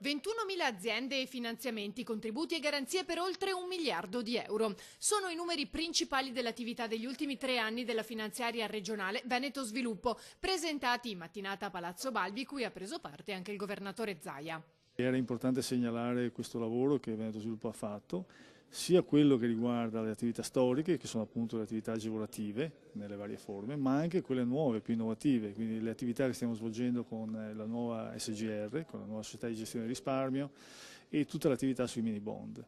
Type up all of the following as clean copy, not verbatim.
21.000 aziende e finanziamenti, contributi e garanzie per oltre 1 miliardo di euro. Sono i numeri principali dell'attività degli ultimi 3 anni della finanziaria regionale Veneto Sviluppo, presentati in mattinata a Palazzo Balbi, cui ha preso parte anche il governatore Zaia. Era importante segnalare questo lavoro che Veneto Sviluppo ha fatto, sia quello che riguarda le attività storiche, che sono appunto le attività agevolative nelle varie forme, ma anche quelle nuove, più innovative, quindi le attività che stiamo svolgendo con la nuova SGR, con la nuova società di gestione del risparmio e tutta l'attività sui mini bond,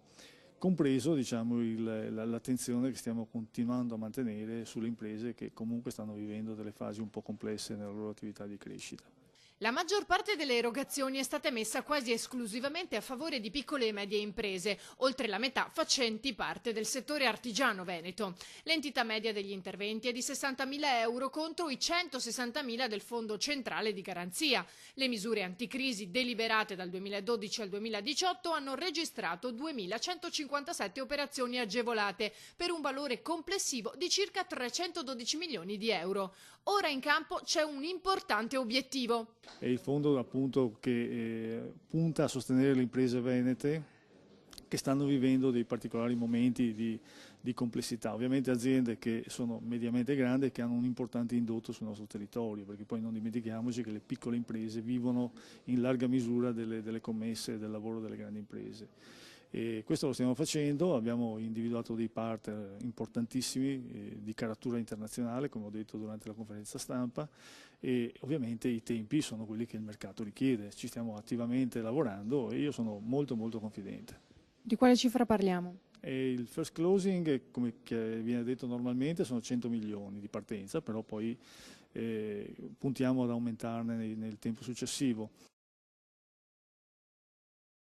compreso diciamo, l'attenzione che stiamo continuando a mantenere sulle imprese che comunque stanno vivendo delle fasi un po' complesse nella loro attività di crescita. La maggior parte delle erogazioni è stata messa quasi esclusivamente a favore di piccole e medie imprese, oltre la metà facenti parte del settore artigiano veneto. L'entità media degli interventi è di 60.000 euro contro i 160.000 del Fondo Centrale di Garanzia. Le misure anticrisi deliberate dal 2012 al 2018 hanno registrato 2.157 operazioni agevolate per un valore complessivo di circa 312 milioni di euro. Ora in campo c'è un importante obiettivo. È il fondo appunto che punta a sostenere le imprese venete che stanno vivendo dei particolari momenti di complessità, ovviamente aziende che sono mediamente grandi e che hanno un importante indotto sul nostro territorio, perché poi non dimentichiamoci che le piccole imprese vivono in larga misura delle commesse e del lavoro delle grandi imprese. E questo lo stiamo facendo, abbiamo individuato dei partner importantissimi di caratura internazionale, come ho detto durante la conferenza stampa, e ovviamente i tempi sono quelli che il mercato richiede, ci stiamo attivamente lavorando e io sono molto confidente. Di quale cifra parliamo? E il first closing, come viene detto normalmente, sono 100 milioni di partenza, però poi puntiamo ad aumentarne nel tempo successivo.